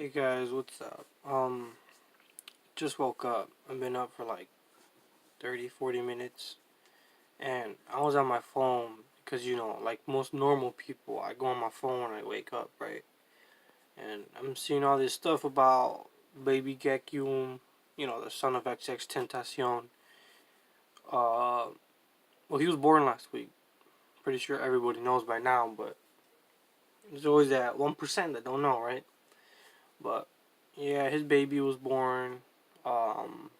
Hey guys, what's up? Just woke up. I've been up for like 30, 40 minutes. And I was on my phone because, like most normal people, I go on my phone when I wake up, right? And I'm seeing all this stuff about baby Gekyume, the son of XX Tentacion. Uh, well, he was born last week. Pretty sure everybody knows by now, but there's always that 1% that don't know, right? But yeah, his baby was born. Um,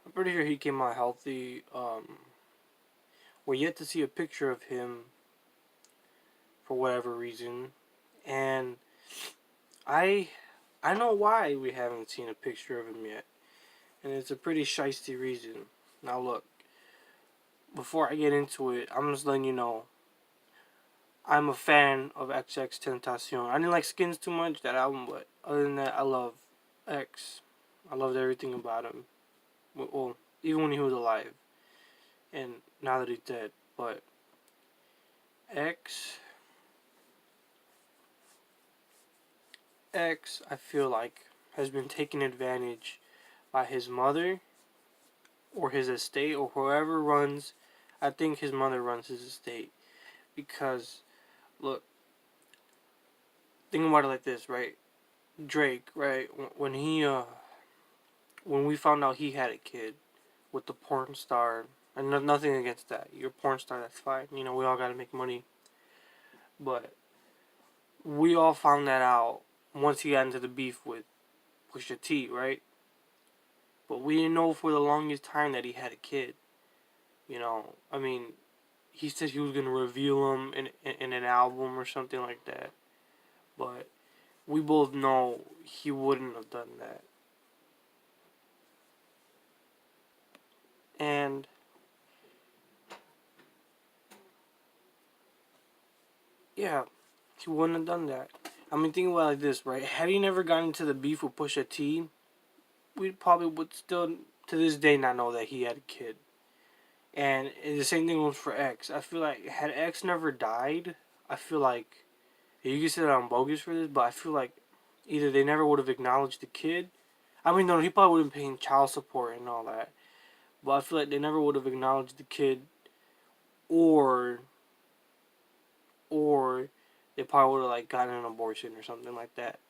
I'm pretty sure he came out healthy. We're yet to see a picture of him for whatever reason, and I I know why we haven't seen a picture of him yet, and it's a pretty shiesty reason. Now look, before I get into it, I'm just letting you know I'm a fan of XX Tentacion. I didn't like Skins too much that album, but other than that, I love X. I loved everything about him. Well, even when he was alive, and now that he's dead, but X X, I feel like, has been taken advantage by his mother or his estate or whoever runs. I think his mother runs his estate because, look, think about it like this, right? Drake, right? When we found out he had a kid with the porn star, and nothing against that. You're a porn star, that's fine. We all gotta make money, but we all found that out once he got into the beef with Pusha T, right? But we didn't know for the longest time that he had a kid. I mean, he said he was gonna reveal him in an album or something like that. But we both know he wouldn't have done that. And yeah, he wouldn't have done that. I mean, think about it like this, right? Had he never gotten into the beef with Pusha T, we probably would still, to this day, not know that he had a kid. And the same thing was for X. I feel like had X never died, I feel like you can say that I'm bogus for this, but I feel like either they never would have acknowledged the kid. I mean, no, he probably would have been paying child support and all that, but I feel like they never would have acknowledged the kid, or or they probably would have like gotten an abortion or something like that,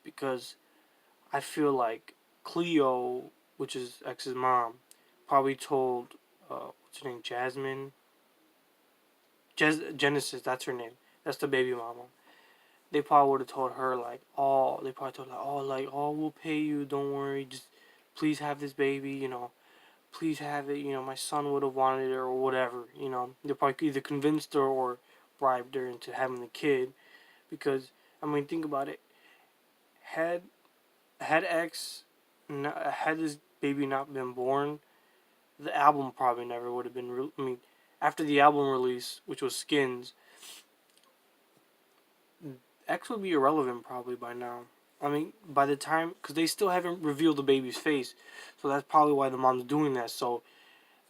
because I feel like Cleo, which is X's mom, probably told what's her name, Genesis. That's her name. That's the baby mama. They probably would have told her like, oh, they probably told her, oh, we'll pay you. Don't worry. Just please have this baby. Please have it. My son would have wanted it or whatever. They probably either convinced her or bribed her into having the kid, because I mean, think about it. Had had X, had this baby not been born, the album probably never would have been. I mean, after the album release, which was Skins, X would be irrelevant probably by now. I mean, by the time, because they still haven't revealed the baby's face, so that's probably why the mom's doing that, so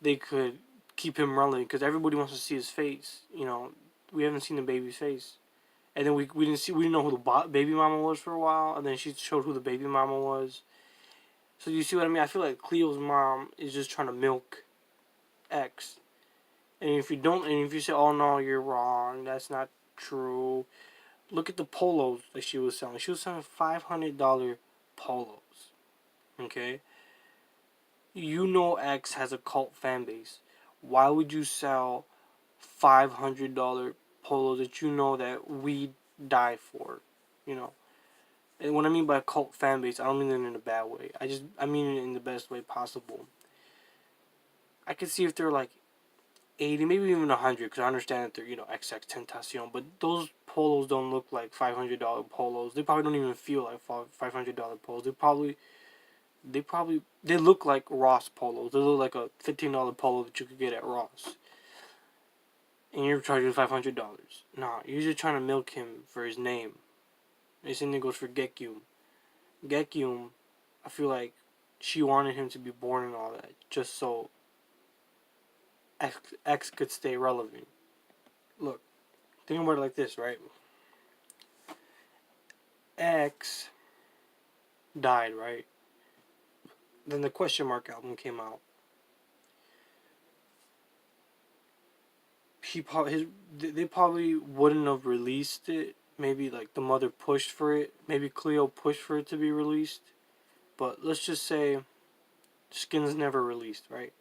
they could keep him relevant, because everybody wants to see his face. We haven't seen the baby's face, and then we didn't know who the baby mama was for a while, and then she showed who the baby mama was. So you see what I mean? I feel like Cleo's mom is just trying to milk X, and if you don't, and if you say, "Oh no, you're wrong, that's not true," look at the polos that she was selling. She was selling $500 polos. Okay? X has a cult fan base. Why would you sell $500 polos that you know that we die for? You know? And what I mean by cult fan base, I don't mean it in a bad way. I mean it in the best way possible. I could see if they're like 80, maybe even 100, because I understand that they're, XX Tentacion, but those polos don't look like $500 polos. They probably don't even feel like $500 polos. They look like Ross polos. They look like a $15 polo that you could get at Ross. And you're charging $500. Nah, you're just trying to milk him for his name. The same thing goes for Gekyume. Gekyume, I feel like she wanted him to be born and all that, just so X could stay relevant. Look, think about it like this, right? X died, right? Then the Question Mark album came out. They probably wouldn't have released it. Maybe like the mother pushed for it. Maybe Cleo pushed for it to be released. But let's just say Skins never released, right?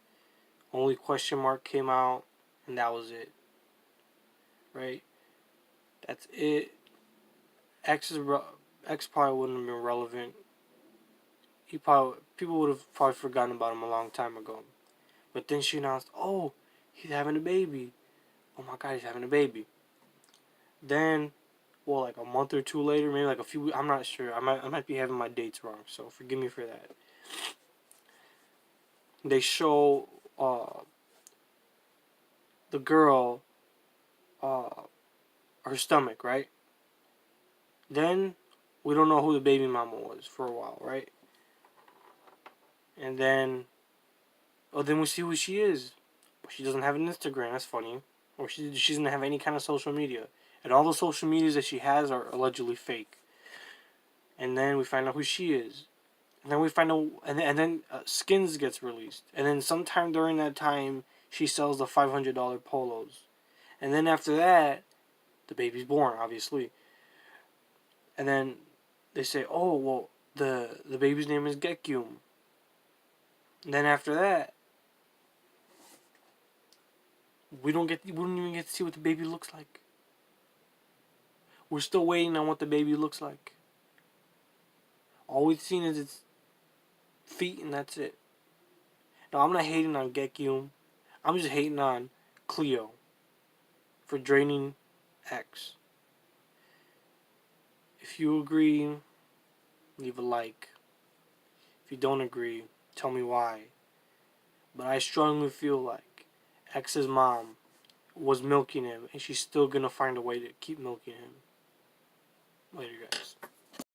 Only Question Mark came out, and that was it, right? That's it. X probably wouldn't have been relevant. People would have probably forgotten about him a long time ago. But then she announced, "Oh, he's having a baby. Oh my God, he's having a baby." Then, well, like a month or two later, maybe like a few. I'm not sure. I might be having my dates wrong, so forgive me for that. They show the girl uh, her stomach, right? Then we don't know who the baby mama was for a while, right? And then, then we see who she is. But she doesn't have an Instagram. That's funny. Or she doesn't have any kind of social media. And all the social medias that she has are allegedly fake. And then we find out who she is. And then we find out, and then Skins gets released. And then sometime during that time, she sells the $500 polos. And then after that, the baby's born, obviously. And then they say, "Oh, well, the baby's name is Gekyume." And then after that, we don't even get to see what the baby looks like. We're still waiting on what the baby looks like. All we've seen is its feet, and that's it. Now, I'm not hating on Gekyume. I'm just hating on Cleo for draining X. If you agree, leave a like. If you don't agree, tell me why. But I strongly feel like X's mom was milking him, and she's still gonna find a way to keep milking him. Later, guys.